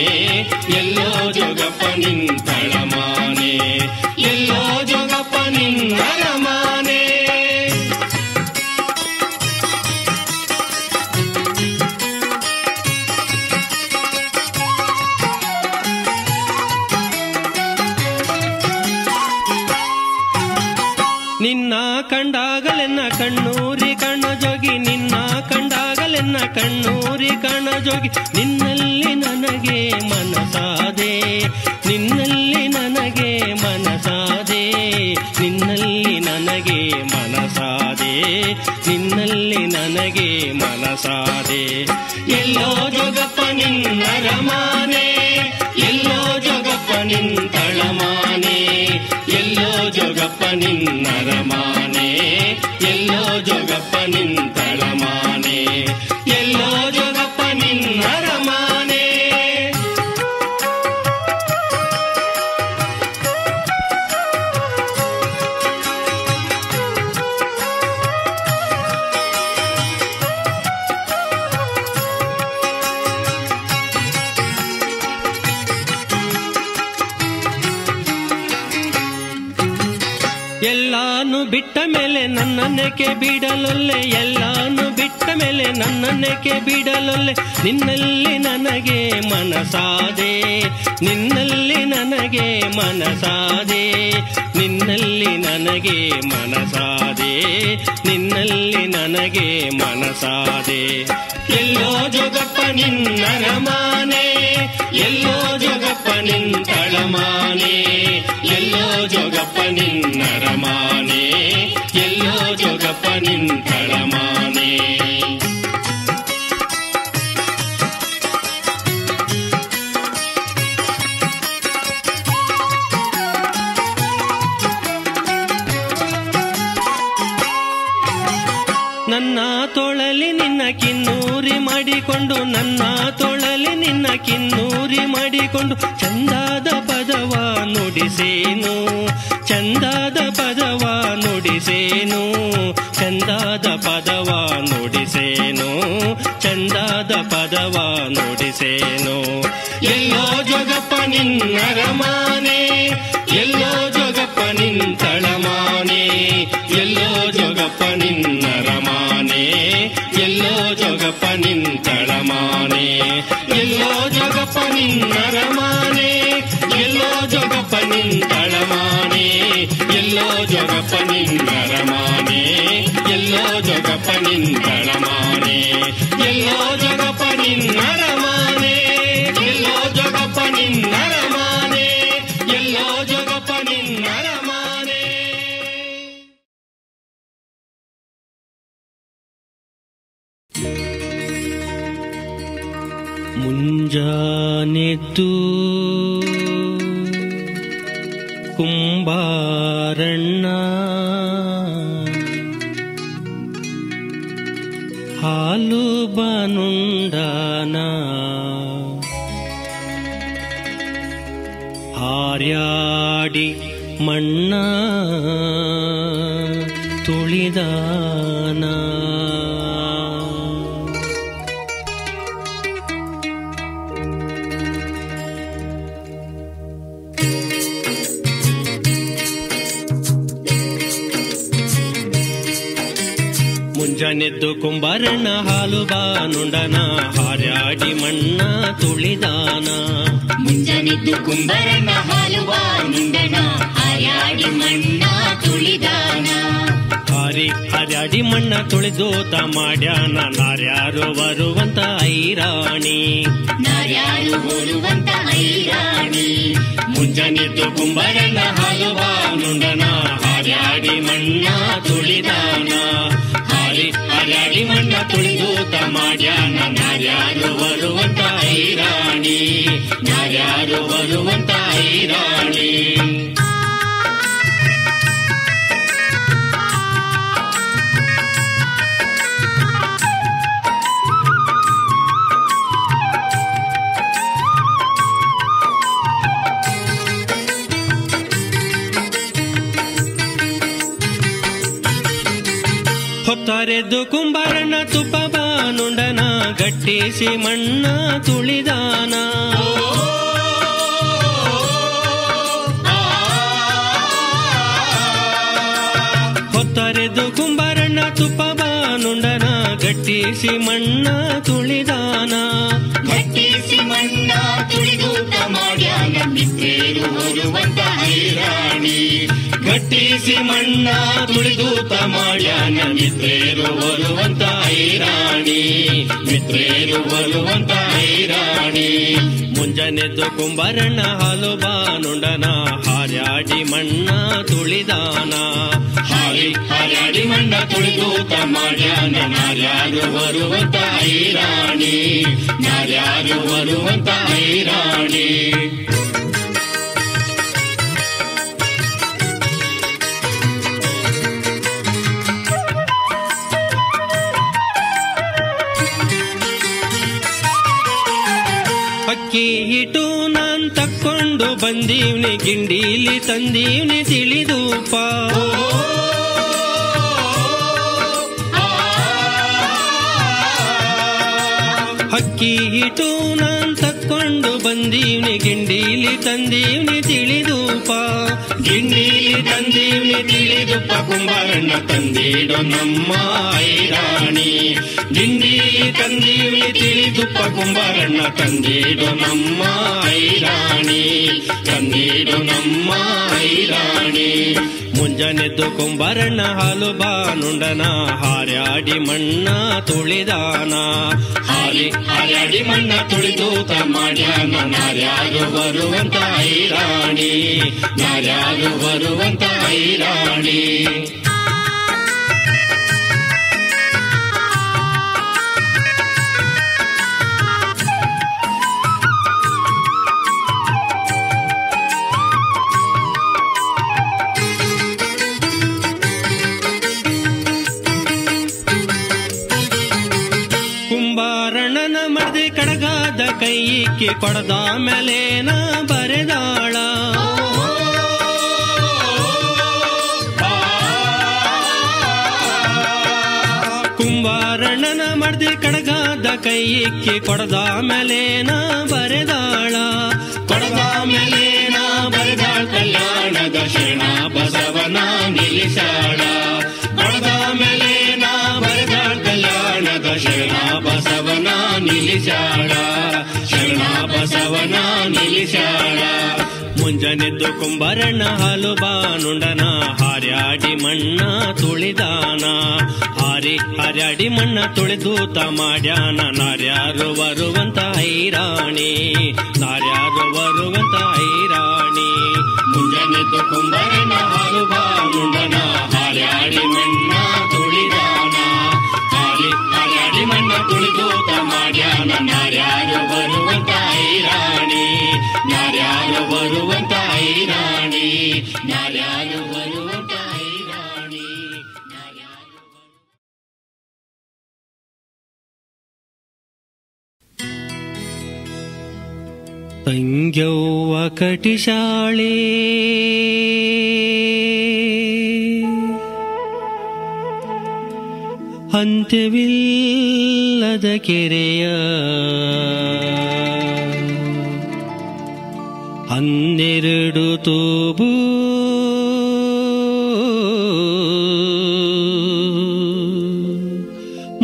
ಎಲ್ಲೋ ಜೋಗಪ್ಪ ನಿನ್ ತಳಮಾನೆ, ಎಲ್ಲೋ ಜೋಗಪ್ಪ ನಿನ್ನ ರಮಾನೆ. ನಿನ್ನ ಕಂಡಾಗಲೆನ್ನ ಕಣ್ಣೂರಿ ಕಣ್ಣ ಜೋಗಿ, ನಿನ್ನ ಕಂಡಾಗಲೆನ್ನ ಕಣ್ಣೂರಿ ಕಣ್ಣ ಜೋಗಿ, ನಿನ್ನಲ್ಲಿ ನನಗೆ ಮನಸಾದೆ, ನಿನ್ನಲ್ಲಿ ನನಗೆ ಮನಸಾದೆ, ನಿನ್ನಲ್ಲಿ ನನಗೆ ಮನಸಾದೆ, ನಿನ್ನಲ್ಲಿ ನನಗೆ ಮನಸಾದೆ. ಎಲ್ಲೋ ಜೋಗಪ್ಪ ನಿನ್ನ ರಮಾನೆ, ಎಲ್ಲೋ ಜೋಗಪ್ಪ ನಿನ್ ತಳಮಾನೆ, ಎಲ್ಲೋ ಜೋಗಪ್ಪ ನಿನ್ನ ರಮಾನೆ, ಎಲ್ಲೋ ಜೋಗಪ್ಪ ನಿನ್ ತಳಮಾನೆ, ಎಲ್ಲೋ ಜೋಗಪ್ಪ ನಿನ್ನ ರಮಾನೆ. ಎಲ್ಲಾನು ಬಿಟ್ಟ ಮೇಲೆ ನನ್ನನ್ನೇಕೆ ಬಿಡಲೊಲ್ಲೆ, ಎಲ್ಲಾನು ಬಿಟ್ಟ ಮೇಲೆ ನನ್ನನ್ನೇಕೆ ಬಿಡಲೊಲ್ಲೆ, ನಿನ್ನಲ್ಲಿ ನನಗೆ ಮನಸಾದೆ, ನಿನ್ನಲ್ಲಿ ನನಗೆ ಮನಸಾದೆ, ನಿನ್ನಲ್ಲಿ ನನಗೆ ಮನಸಾದೆ, ನಿನ್ನಲ್ಲಿ ನನಗೆ ಮನಸಾದೆ. ಎಲ್ಲೋ ಜೋಗಪ್ಪ ನಿನ್ನ ರಮಾನೆ, ಎಲ್ಲೋ ಜೋಗಪ್ಪ ನಿನ್ ತಳಮಾನೆ, ಎಲ್ಲೋ ಜೋಗಪ್ಪ ನಿನ್ನ ರಮಾನೆ, ಎಲ್ಲೋ ಜೋಗಪ್ಪ ನಿನ್ ತಳಮಾನೆ. ನನ್ನ ತೋಳಲಿ ನಿನ್ನ ಕಿನ್ನೂರಿ ಮಾಡಿಕೊಂಡು, ನನ್ನ ತೋಳಲಿ ನಿನ್ನ ಕಿನ್ನೂರಿ ಮಾಡಿಕೊಂಡು, ಚಂದಾದ ಪದವ ನುಡಿಸೇನು, ಚಂದಾದ ಪದವ ನುಡಿಸೇನು, ಚಂದಾದ ಪದವ ನುಡಿಸೇನು, ಚಂದಾದ ಪದವ ನುಡಿಸೇನು. ಎಲ್ಲೋ ಜೋಗಪ್ಪ ನಿನ್ನ ರಮಾನೆ, ಎಲ್ಲೋ ಜೋಗಪ್ಪ ನಿನ್ ತಳಮಾನೆ, ಎಲ್ಲೋ ಜೋಗಪ್ಪ ನಿನ್ನ ರಮಾನೆ, ಎಲ್ಲೋ ಜೋಗಪ್ಪ ನಿನ್ ತಳಮಾನೆ, ಎಲ್ಲೋ ಜೋಗಪ್ಪ ನಿನ್ನ ರಮಾನೆ, ಎಲ್ಲೋ ಜೋಗಪ್ಪ ನಿನ್ ತಳಮಾನೆ, ಎಲ್ಲೋ ಜೋಗಪ್ಪ ನಿನ್ನ ರಮಾನೆ, ಎಲ್ಲೋ ಜೋಗಪ್ಪ ನಿನ್ ತಳಮಾನೆ, ಎಲ್ಲೋ ಜೋಗಪ್ಪ ನಿನ್ನ ರಮಾನೆ, ಎಲ್ಲೋ ಜೋಗಪ್ಪ ನಿನ್ನ ರಮಾನೆ, ಎಲ್ಲೋ ಜೋಗಪ್ಪ ನಿನ್ನ ರಮಾನೆ. ಮುಂಜಾನೆದ್ದು ಕುಂಬಾರಣ್ಣ ಹಾಲು ಬಾನುಂಡಾನ, ಹಾರ್ಯಾಡಿ ಮಣ್ಣ ತುಳಿದಾನ, ಮುಂಜಾನೆದ್ದು ಕುಂಬಾರಣ್ಣ ಹಾಲು ಬಾನುಂಡನ, ಹಾರ್ಯಾಡಿ ಮಣ್ಣ ತುಳಿದಾನ, ಮುಂಜಾನೆದ್ದು ಕುಂಬಾರಣ್ಣ ಹಾಲು ಬಾನುಂಡನ, ಹಾರ್ಯಾಡಿ ಮಣ್ಣ ತುಳಿದಾನ, ಹಾರ್ಯಾಡಿ ಮಣ್ಣ ತುಳಿದೋತ ಮಾಡ್ಯಾನ, ನಾರ್ಯಾರು ಬರುವಂತ ಐರಾಣಿ, ನಾರ್ಯಾರು ಬರುವಂತ ಐರಾಣಿ. ಮುಂಜಾನೆದ್ದು ಕುಂಬಾರಣ್ಣ ಹಾಲು ಬಾನುಂಡನ, ಹಾರ್ಯಾಡಿ ಮಣ್ಣ ತುಳಿದಾನ, ಹಾರ್ಯಾಡಿ ಮಣ್ಣ ತುಳಿದು ತುಳಿದೂತ ಮಾಡ್ಯಾನ ನಾರ್ಯಾರು ಬರುವಂತ ಐರಾಣಿ, ನಾರ್ಯಾರು ಬರುವಂತ ಐರಾಣಿ. ಹೊತ್ತರೆದ್ದು ಕುಂಬಾರಣ್ಣ ತುಪ್ಪ ಬಾನುಂಡನ ಗಟ್ಟಿಸಿ ಮಣ್ಣ ತುಳಿದಾನ. ಹೊತ್ತರೆದ್ದು ಕುಂಬಾರಣ್ಣ ತುಪ್ಪ ಬಾನುಂಡನ ಗಟ್ಟಿಸಿ ಮಣ್ಣ ತುಳಿದಾನ. ಗಟ್ಟಿಸಿ ಮಣ್ಣ ತುಳಿದೂತ ಮಾಡ್ಯಾನ ಮಿತ್ರೇರು ಬರುವಂತ ಐರಾಣಿ, ಗಟ್ಟಿಸಿ ಮಣ್ಣ ತುಳಿದೂತ ಮಾಡ್ಯಾನ ಮಿತ್ರೇರು ಬರುವಂತ ಐರಾಣಿ, ಮಿತ್ರೇರು ಬರುವಂತ ಐರಾಣಿ. ಮುಂಜಾನೆದ್ದು ಕುಂಬಾರಣ್ಣ ಹಾಲು ಬಾನುಂಡನ ಹಾರ್ಯಾಡಿ ಮಣ್ಣ ತುಳಿದಾನ. ಹಾರ್ಯಾಡಿ ಮಣ್ಣ ತುಳಿದೂತ ಮಾಡ್ಯಾನ ನಾರ್ಯಾರು ಬರುವಂತ ಐರಾಣಿ, ನಾರ್ಯಾರು ಬರುವಂತ ಐರಾಣಿ. ಅಕ್ಕಿ ಹಿಟ್ಟು ನಾನ್ ತಕ್ಕೊಂಡು ಬಂದೀವ್ನಿ, ಗಿಂಡೀಲಿ ತಂದೀವ್ನಿ ತಿಳಿದೂಪ. ಅಕ್ಕಿ ಹಿಟ್ಟು ನಾನ್ ತಕ್ಕೊಂಡು ಬಂದೀವ್ನಿ, ಗಿಂಡೀಲಿ ತಂದೀವ್ನಿ ತಿಳಿದೂಪ. ಗಿಂಡೀಲಿ ತಂದೀವ್ನಿ ತಿಳಿದುಪ್ಪ ಕುಂಬಾರಣ್ಣ ತಂದೀಡೋ ನಮ್ಮ ಐರಾಣಿ, ಗಿಂಡೀಲಿ ತಂದೀವ್ನಿ ತಿಳಿದುಪ್ಪ ಕುಂಬಾರಣ್ಣ ತಂದೀಡೋ ನಮ್ಮ ಐರಾಣಿ, ತಂದೀಡೋ ನಮ್ಮ ಐರಾಣಿ. ಮುಂಜಾನೆದ್ದು ಕುಂಬಾರಣ್ಣ ಹಾಲು ಬಾನುಂಡನ ಹಾರ್ಯಾಡಿ ಮಣ್ಣ ತುಳಿದಾನ. ಹಾರ್ಯಾಡಿ ಮಣ್ಣ ತುಳಿದೂತ ಮಾಡ್ಯಾನ ನಾರ್ಯಾರು ಬರುವಂತ ಐರಾಣಿ, ನಾರ್ಯಾರು ಬರುವಂತ ಐರಾಣಿ. ಕುಂಬಾರಣ್ಣನ ಮರ್ದಿ ಕಡಗಾದ ಕೈಯಿಕ್ಕಿ ಕೊಡದ ಮೇಲೇನ ಬರೆದಾಳ. ಕುಂಬಾರಣ್ಣನ ಮರ್ದಿ ಕಡಗಾದ ಕೈಯಿಕ್ಕಿ ಕೊಡದ ಮೇಲೇನ ಬರೆದಾಳ. ಕೊಡದ ಮೇಲೇನ ಬರೆದಾಳ ಕಲ್ಯಾಣದ ಶರಣ ಬಸವನ ನಿಲ್ಲಿಸಾಳ. ಕೊಡದ ಮೇಲೇನ ಬರೆದಾಳ ಕಲ್ಯಾಣದ ಶರಣ ಬಸವನ ನಿಲ್ಲಿಸಾಳ, ಶರಣ ಬಸವನ ನಿಲ್ಲಿಸಾಳ. ಮುಂಜಾನೆದ್ದು ಕುಂಬಾರಣ್ಣ ಹಾಲು ಬಾನುಂಡನ ಹಾರ್ಯಾಡಿ ಮಣ್ಣ ತುಳಿದಾನ. ಹಾರ್ಯಾಡಿ ಮಣ್ಣ ತುಳಿದೂತ ಮಾಡ್ಯಾನ ನಾರ್ಯಾರು ಬರುವಂತ ಐರಾಣಿ, ನಾರ್ಯಾರು ಬರುವಂತ ಐರಾಣಿ. ಮುಂಜಾನೆದ್ದು ಕುಂಬಾರಣ್ಣ ಹಾಲು ಬಾನುಂಡನ ಹಾರ್ಯಾಡಿ ಮಣ್ಣ ತುಳಿದಾನ. ಹಾರ್ಯಾಡಿ ಮಣ್ಣ ತುಳಿದೂತ ಮಾಡ್ಯಾನ ನಾರ್ಯಾರು ಬರುವಂತ ಐರಾಣಿ, ನಾರ್ಯಾರು ಬರುವಂತ ಐರಾಣಿ, ನಾರ್ಯಾರು ಬರುವಂತ ಐರಾಣಿ. ತಂಗ್ಯವ್ವ ಕಟಿಶಾಳೆ ಅಂತ್ಯವಿಲ್ಲದ ಕೆರೆಯ 12 ತೂಬು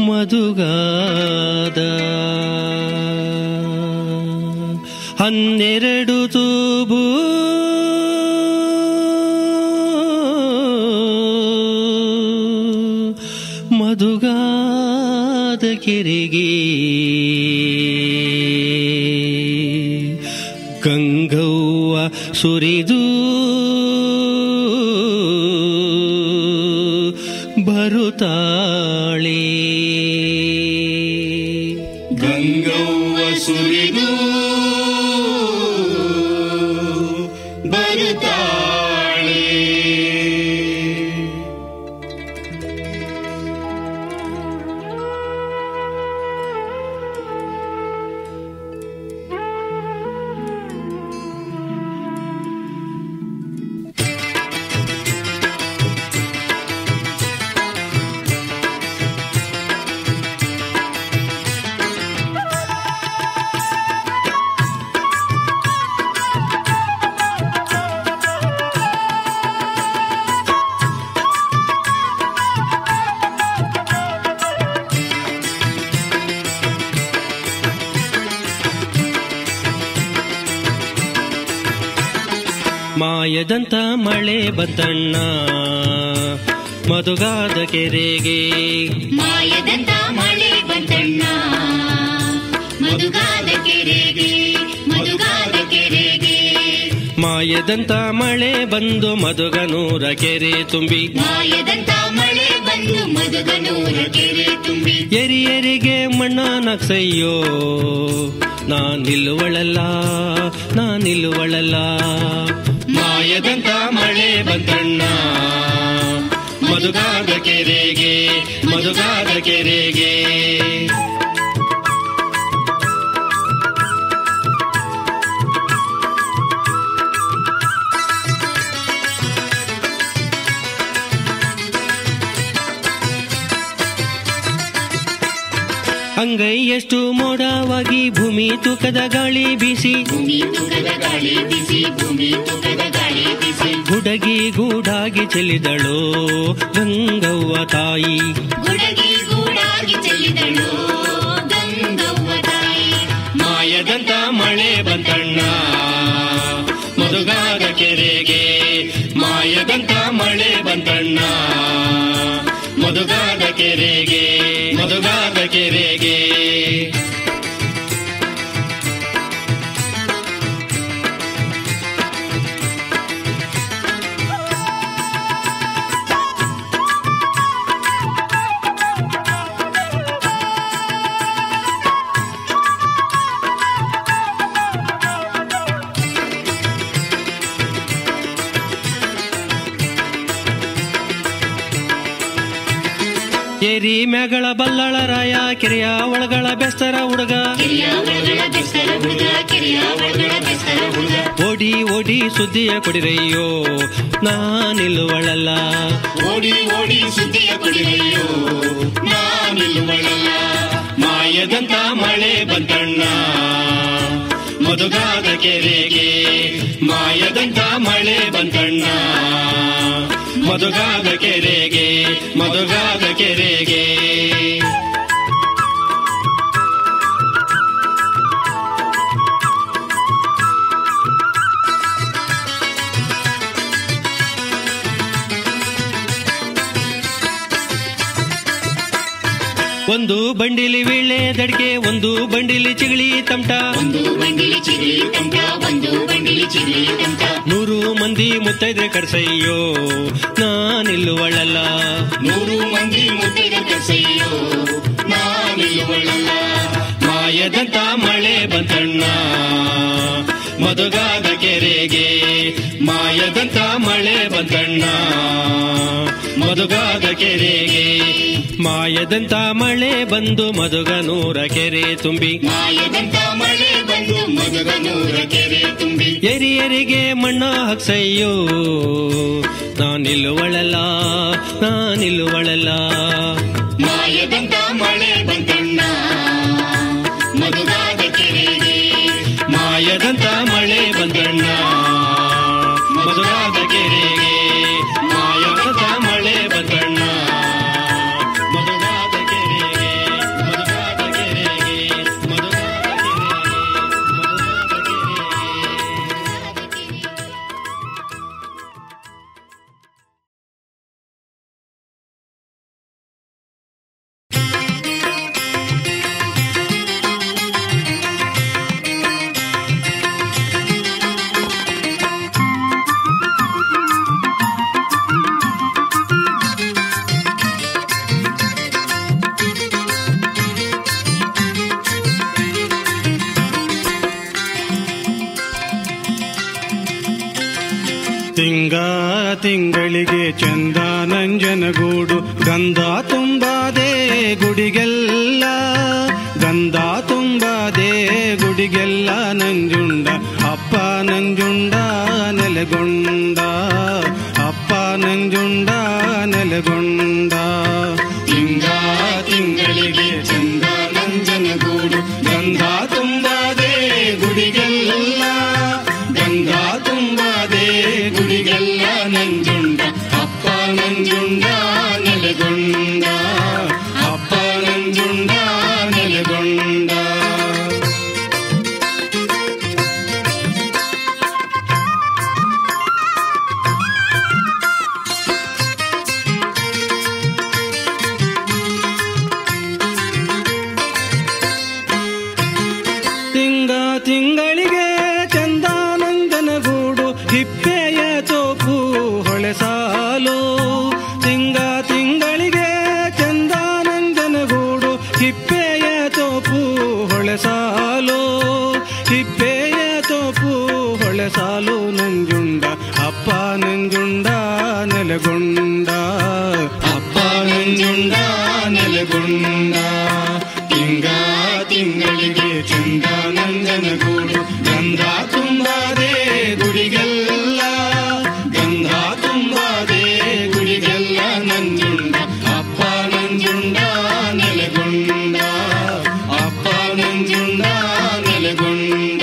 ಮಧುಗಾದ 12 ತೂಬು ಮಧುಗಾದ ಕೆರೆಗೆ ಗಂಗವ್ವ ಸುರಿದು ಬರುತ್ತಾಳೆ. ಮಾಯದಂತ ಮಳೆ ಬಂತಣ್ಣ ಮಧುಗಾದ ಕೆರೆಗೆ ಮಾಯದಂತ ಮಳೆ ಬಂತಣ್ಣ ಮಧುಗಾದ ಕೆರೆಗೆ ಮಧುಗಾದ ಕೆರೆಗೆ ಮಾಯದಂತ ಮಳೆ ಬಂದು ಮಧುಗನೂರ ಕೆರೆ ತುಂಬಿ ಮಾಯದಂತ ಮಳೆ ಬಂದು ಮಧುಗನೂರ ಕೆರೆ ತುಂಬಿ ಎರಿಯರಿಗೆ ಮಣ್ಣ ನಕ್ಸಯ್ಯೋ ನಾನಿಲ್ಲುವಳಲ್ಲ ಮಾಯದಂತ ಮಳೆ ಬಂತಣ್ಣ ಮಧುಗಾದ ಕೆರೆಗೆ ಮಧುಗಾದ ಕೆರೆಗೆ ಅಂಗೈ ಎಷ್ಟು ಮೋಡವಾಗಿ ಭೂಮಿ ತೂಕದ ಗಾಳಿ ಬೀಸಿ ಗುಡಗಿ ಗೂಡಾಗಿ ಚೆಲ್ಲಿದಳು ಗಂಗವ್ವ ತಾಯಿ ಮಾಯದಂತ ಮಳೆ ಬಂತಣ್ಣ ಮಧುಗಾದ ಕೆರೆಗೆ ಮಾಯದಂತ ಮಳೆ ಬಂತಣ್ಣ ಮಧುಗಾದ ಕೆರೆಗೆ ಮಧುಗಾದ ಕೆರೆಗೆ ಏರಿ ಮ್ಯಾಗಳ ಬಲ್ಲಳ ರಾಯ ಕೆರೆಯ ಒಳಗಳ ಬೆಸ್ತರ ಹುಡುಗ ಓಡಿ ಓಡಿ ಸುದ್ದಿಯ ಕೊಡಿರಯ್ಯೋ ನಾನಿಲ್ಲುವಳಲ್ಲ ಓಡಿ ಓಡಿ ಸುದ್ದಿಯ ಕೊಡಿರಯ್ಯೋ ನಾನಿಲ್ಲುವಳಲ್ಲ ಮಾಯದಂತ ಮಳೆ ಬಂತಣ್ಣ ಮಧುಗಾದ ಕೆರೆಗೆ ಮಾಯದಂತ ಮಳೆ ಬಂತಣ್ಣ ಮಧುಗಾದ ಕೆರೆಗೆ ಮಧುಗಾದ ಕೆರೆಗೆ ಒಂದು ಬಂಡಿಲಿ ವೀಳೆ ದಡಿಕೆ ಒಂದು ಬಂಡಿಲಿ ಚಿಗಳಿ ತಮಟ ಒಂದು ಬಂಡಿಲಿ ಚಿಗಳಿ ತಮಟ ಒಂದು ಬಂಡಿಲಿ ಚಿಗಳಿ ತಮಟ 100 ಮಂದಿ ಮುತ್ತೈದೆ ಕರ್ಸಯ್ಯೋ ನಾನಿಲ್ಲುವಳಲ್ಲ 100 ಮಂದಿ ಮುತ್ತೈದೆ ಕರ್ಸಯ್ಯೋ ನಾನಿಲ್ಲುವಳಲ್ಲ ಮಾಯದಂತ ಮಳೆ ಬಂತಣ್ಣ ಮಧುಗಾದ ಕೆರೆಗೆ ಮಾಯದಂತ ಮಳೆ ಬಂತಣ್ಣ ಮಧುಗಾದ ಕೆರೆಗೆ ಮಾಯದಂತ ಮಳೆ ಬಂದು ಮಧುಗನೂರ ಕೆರೆ ತುಂಬಿ ಮಾಯದಂತ ಮಳೆ ಬಂದು ಮಧುಗನೂರ ಕೆರೆ ತುಂಬಿ ಎರಿಯರಿಗೆ ಮಣ್ಣ ಹಾಕ್ಸಯ್ಯೋ ನಾನಿಲ್ಲುವಳಲ್ಲ ಮಾಯದಂತ ಮಳೆ ಬಂತಣ್ಣ ಮಧುಗಾದ ಕೆರೆಗೆ ಮಾಯದಂತ ಮಳೆ ಬಂತಣ್ಣ ಮಧುಗಾದ ಕೆರೆಗೆ ಮಾಯದಂತ ಮಳೆ ಬಂತಣ್ಣ ಮಧುಗಾದ ಕೆರೆಗೆ ಮಧುಗಾದ ಕೆರೆಗೆ ಮಧುಗಾದ ಕೆರೆಗೆ ತಿಂಗಳಿಗೆ ಚಂದ ನಂಜನಗೂಡು ಗಂಧ ತುಂಬಾದೆ ಗುಡಿಗೆಲ್ಲ ಗಂಧ ತುಂಬಾದೆ ಗುಡಿಗೆಲ್ಲ ನಂಜುಂಡ ಅಪ್ಪ ನಂಜುಂಡ ನೆಲೆಗೊಂಡ ಅಪ್ಪ ನಂಜುಂಡ ನೆಲೆಗೊಂಡ ತಿಂಗಳಿಗೆ ಚಂದ ನಂಜನಗೂಡು ಗಂಧ ತುಂಬಾದೆ ಗುಡಿಗೆಲ್ಲ ಗಂಧ ತುಂಬಾದೆ ಗುಡಿಗೆಲ್ಲ ನಂಜುಂಡ ಅಪ್ಪ ನಂಜುಂಡ ನೆಲೆಗೊಂಡ ಅಪ್ಪ ನಂಜುಂಡ ನೆಲೆಗೊಂಡ ಒಳ್ಳೆ ಸಾಲು ನಂಜುಂಡ ಅಪ್ಪ ನಂಜುಂಡ ನೆಲೆಗೊಂಡ ಅಪ್ಪ ನಂಜುಂಡ ನೆಲೆಗೊಂಡ ತಿಂಗ ತಿಂಗಳಿಗೆ ಚಂದ ನಂಜನಗೂಡು ಗಂಧ ತುಂಬಾದೆ ಗುಡಿಗೆಲ್ಲ ಗಂಧ ತುಂಬಾದೆ ಗುಡಿಗೆಲ್ಲ ನಂಜುಂಡ ಅಪ್ಪ ನಂಜುಂಡ ನೆಲೆಗೊಂಡ ಅಪ್ಪ ನಂಜುಂಡ ನೆಲೆಗೊಂಡ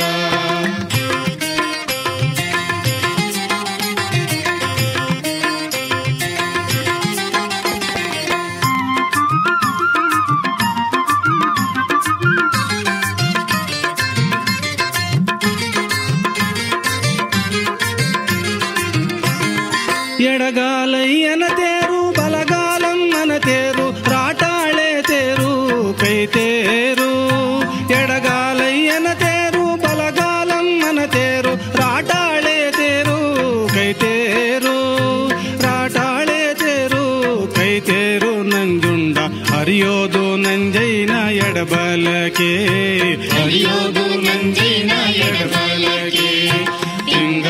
ಎಡಗಾಲಯ್ಯನ ತೇರು ಬಲಗಾಲಮ್ಮನ ತೇರು ರಾಟಾಳೆ ತೇರು ಕೈ ತೇರು ಎಡಗಾಲಯ್ಯನ ತೇರು ಬಲಗಾಲಮ್ಮನ ತೇರು ರಾಟಾಳೆ ತೇರು ಕೈ ತೇರು ರಾಟಾಳೆ ತೇರು ಕೈ ತೇರು ನಂಜುಂಡ ಹರಿಯೋದು ನಂಜೈನ ಎಡಬಲಕೆ ಹರಿಯೋದು ನಂಜೈನ ಎಡಬಲಕೆ ತಿಂಗ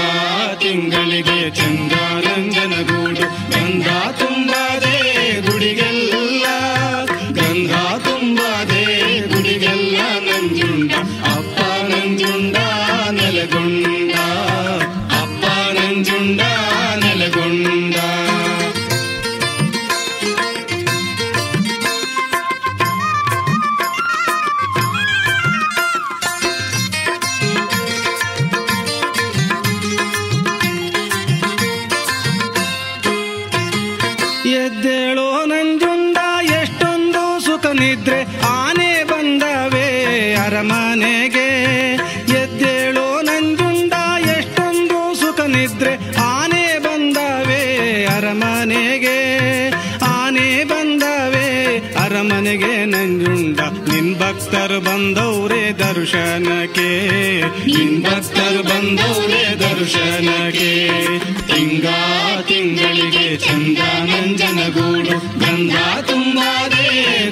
ತಿಂಗಳಿಗೆ ಚಂದ ನಂಜನಗೂಡು ಗಂಧ ತುಂಬಾದೆ ಗುಡಿಗೆಲ್ಲ ಗಂಧ ತುಂಬಾದೆ ಗುಡಿಗೆಲ್ಲ ನಂಜುಂಡ ಅಪ್ಪ ನಂಜುಂಡ ನೆಲೆಗೊಂಡ ಅಪ್ಪ ನಂಜುಂಡ ನೆಲೆಗೊಂಡ ಎದ್ದೇಳೋ ನಂಜುಂಡ ಎಷ್ಟೊಂದು ಸುಖ ನಿದ್ರೆ ಆನೆ ಬಂದವೆ ಅರಮನೆಗೆ ಎದ್ದೇಳೋ ನಂಜುಂಡ ಎಷ್ಟೊಂದು ಸುಖ ನಿದ್ರೆ ಆನೆ ಬಂದವೆ ಅರಮನೆಗೆ ಆನೆ ಬಂದವೆ ಅರಮನೆಗೆ ನಂಜುಂಡ ನಿನ್ ಭಕ್ತರು ಬಂದವ್ರೆ ದರ್ಶನಕ್ಕೆ ನಿನ್ ಭಕ್ತರು ಬಂದವ್ರೆ ದರ್ಶನಕ್ಕೆ ತಿಂಗ ತಿಂಗಳಿಗೆ ಚಂದ ನಂಜನಗೂಡು ಗಂಧ ತುಂಬಾದೆ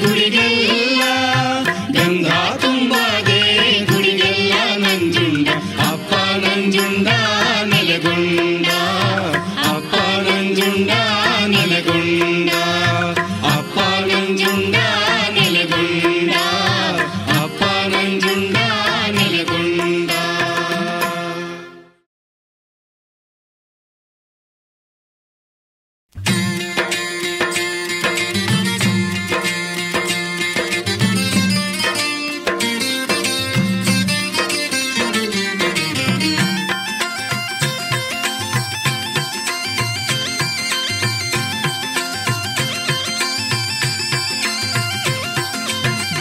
ಗುಡಿಗೆಲ್ಲ ಗಂಧ ತುಂಬಾದೆ ಗುಡಿಗೆಲ್ಲ ನಂಜುಂಡ ಅಪ್ಪ ನಂಜುಂಡ ನೆಲೆಗೊಂಡ ಅಪ್ಪ ನಂಜುಂಡ ನೆಲೆಗೊಂಡ ಅಪ್ಪ ನಂಜುಂಡ ನೆಲೆಗೊಂಡ ಅಪ್ಪ ನಂಜುಂಡ ನೆಲೆಗೊಂಡ.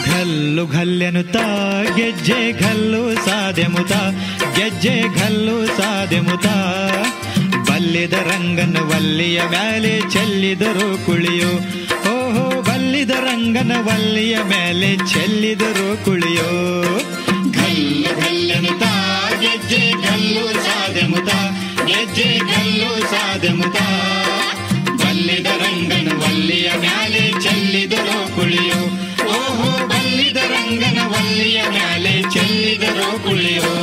ಘಲ್ಲು ಘಲ್ಲೆನುತ ಗೆಜ್ಜೆ ಘಲ್ಲು ಸಾದೆಮುತ ಗೆಜ್ಜೆ ಘಲ್ಲು ಸಾದೆಮುತ ಬಲ್ಲಿದ ರಂಗನ ವಲ್ಲಿಯ ಮೇಲೆ ಚೆಲ್ಲಿದರು ಕುಳಿಯೋ ಓಹೋ ಬಲ್ಲಿದ ರಂಗನ ವಲ್ಲಿಯ ಮೇಲೆ ಚೆಲ್ಲಿದರು ಕುಳಿಯೋ ಗಲ್ಲು ಗಲ್ಲೆನುತ ಗೆಜ್ಜೆ ಗಲ್ಲು ಸಾದೆಮುತ ಗೆಜ್ಜೆ ಗಲ್ಲು ಸಾದೆಮುತ ಬಲ್ಲಿದ ರಂಗನ ವಲ್ಲಿಯ ಮೇಲೆ ಚೆಲ್ಲಿದರು ಕುಳಿಯೋ ಓಹೋ ಬಲ್ಲಿದ ರಂಗನ ವಲ್ಲಿಯ ಮೇಲೆ ಚೆಲ್ಲಿದರು ಕುಳಿಯೋ.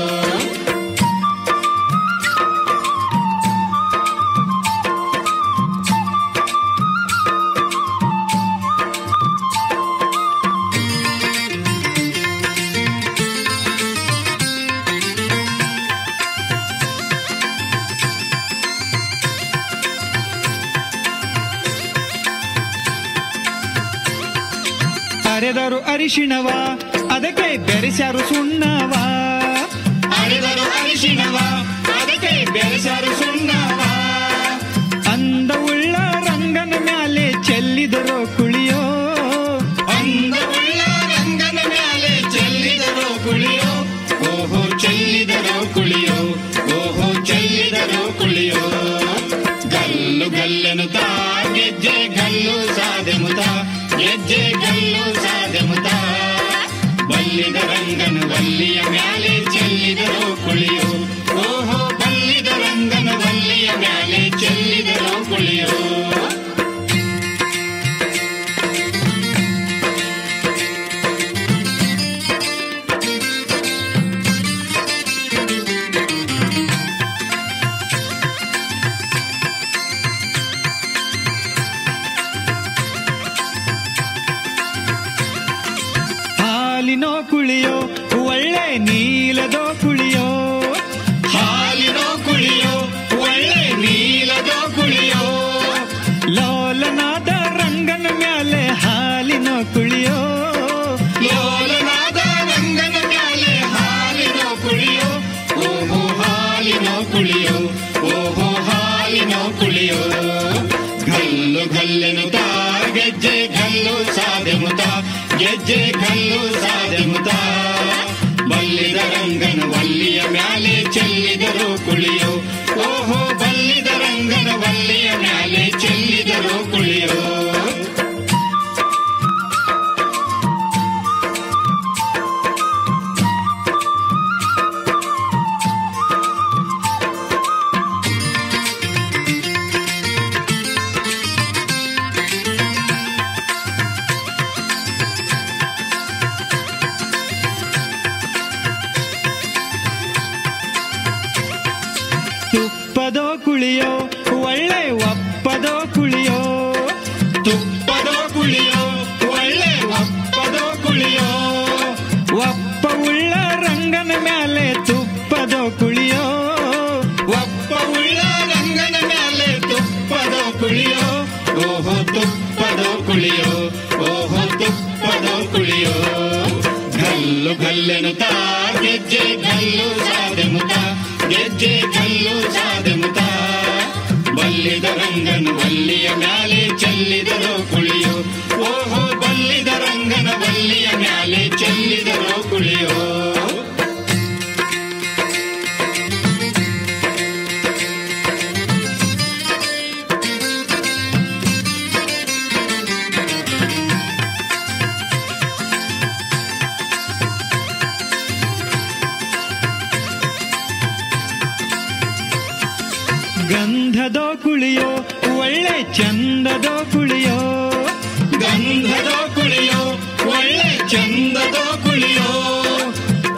ಅರೆದರು ಅರಿಶಿಣವ ಅದಕ್ಕೆ ಬೆರೆಸ್ಯಾರು ಸುಣ್ಣವ ಅರೆದರು ಅರಿಶಿಣವ ಅದಕ್ಕೆ ಬೆರೆಸ್ಯಾರು ಸುಣ್ಣವ ಅಂದವುಳ್ಳ ರಂಗನ ಮ್ಯಾಲೆ ಚೆಲ್ಲಿದರು ಕುಳಿಯೋ ಅಂದವುಳ್ಳ ರಂಗನ ಮ್ಯಾಲೆ ಚೆಲ್ಲಿದರು ಕುಳಿಯೋ ಓಹೋ ಚೆಲ್ಲಿದರು ಕುಳಿಯೋ ಓಹೋ ಚೆಲ್ಲಿದರು ಕುಳಿಯೋ. ಗಲ್ಲು ಗಲ್ಲೆನುತ ಗೆಜ್ಜೆ ಗಲ್ಲು ಸಾದೆಮುತ ಗೆಜ್ಜೆ ಗಲ್ಲು ಸಾದೆಮುತ ಬಲ್ಲಿದ ರಂಗನ ವಲ್ಲಿಯ ಮ್ಯಾಲೆ ಚೆಲ್ಲಿದರು ಕುಳಿಯೋ ಓಹೋ ಬಲ್ಲಿದ ರಂಗನ ಕುಳಿಯೋ ಓಹೋ ಹಾಲಿನ ಕುಳಿಯೋ ಗಲ್ಲು ಗಲ್ಲೆನುತ ಗೆಜ್ಜೆ ಗಲ್ಲು ಸಾದೆ ಮುತ ಗೆಜ್ಜೆ ಗಲ್ಲು ಸಾದೆ ಮುತ ಬಲ್ಲಿದ ರಂಗನ ವಲ್ಲಿಯ ಮ್ಯಾಲೆ ಚೆಲ್ಲಿದರು ಕುಳಿಯೋ ಓಹೋ ಬಲ್ಲಿದ ರಂಗನ ವಲ್ಲಿಯ ಮ್ಯಾಲೆ ಚೆಲ್ಲಿದರು ಕುಳಿಯೋ ತುಪ್ಪದೋ ಕುಳಿಯೋ ಒಳ್ಳೆ ಒಪ್ಪದೋ ಕುಳಿಯೋ ತುಪ್ಪದೋ ಕುಳಿಯೋ ಒಳ್ಳೆ ಒಪ್ಪದೋ ಕುಳಿಯೋ ಒಪ್ಪ ಉಳ್ಳ ರಂಗನ ಮ್ಯಾಲೆ ತುಪ್ಪದೋ ಕುಳಿಯೋ ಒಪ್ಪ ಉಳ್ಳ ರಂಗನ ಮ್ಯಾಲೆ ತುಪ್ಪದೋ ಕುಳಿಯೋ ಓಹೋ ತುಪ್ಪದೋ ಕುಳಿಯೋ ಓಹೋ ತುಪ್ಪದೋ ಕುಳಿಯೋ ಗಲ್ಲು ಗಲ್ಲೆನುತ ಗೆಜ್ಜೆ ಗಲ್ಲು ಸಾದೆ ಮುತ ಗೆಜ್ಜೆ ಗಲ್ಲು ಸಾದೆ ಮುತ ಬಲ್ಲಿದ ರಂಗನ ವಲ್ಲಿಯ ಮ್ಯಾಲೆ ಚೆಲ್ಲಿದರೋ ಕುಳಿಯೋ ಓಹೋ ಬಲ್ಲಿದ ರಂಗನ ವಲ್ಲಿಯ ಮ್ಯಾಲೆ ಚೆಲ್ಲಿದರೋ ಕುಳಿಯೋ ಗಂಧದೋ ಕುಳಿಯೋ ಒಳ್ಳೆ ಚಂದದೋ ಕುಳಿಯೋ ಗಂಧದೋ ಕುಳಿಯೋ ಒಳ್ಳೆ ಚಂದದೋ ಕುಳಿಯೋ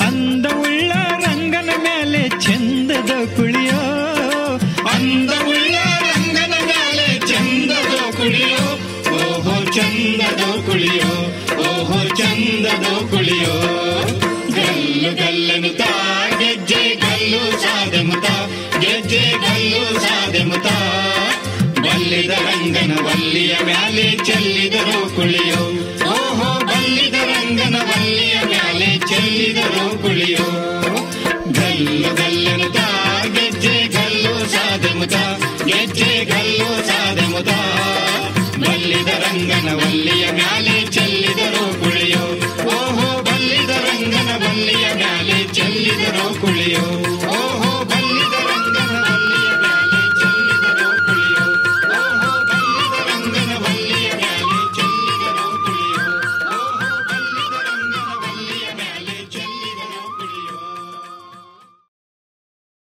ಅಂದವುಳ್ಳ ರಂಗನ ಮೇಲೆ ಚಂದದೋ ಕುಳಿಯೋ ಅಂದವುಳ್ಳ ರಂಗನ ಮ್ಯಾಲೆ ಚಂದದೋ ಕುಳಿಯೋ ಓಹೋ ಚಂದದೋ ಕುಳಿಯೋ ಓಹೋ ಚಂದದೋ ಕುಳಿಯೋ ಗಲ್ಲು ಗಲ್ಲೆನುತ ಗೆಜ್ಜೆ ಗಲ್ಲು ಸಾದೆ ಮುತ ಗೆಜ್ಜೆ ಗಲ್ಲು ಸಾದೆ ಮುತ ಬಲ್ಲಿದ ರಂಗನ ವಲ್ಲಿಯ ಮ್ಯಾಲೆ ಚೆಲ್ಲಿದರೋ ಕುಳಿಯೋ ಓಹೋ ಬಲ್ಲಿದ ರಂಗನ ವಲ್ಲಿಯ ಮ್ಯಾಲೆ ಚೆಲ್ಲಿದರೋ ಕುಳಿಯೋ ಗಲ್ಲು ಗಲ್ಲೆನುತ ಗೆಜ್ಜೆ ಗಲ್ಲು ಸಾದೆ ಮುತ ಗೆಜ್ಜೆ ಗಲ್ಲು ಸಾದೆ ಮುತ ಬಲ್ಲಿದ ರಂಗನ ವಲ್ಲಿಯ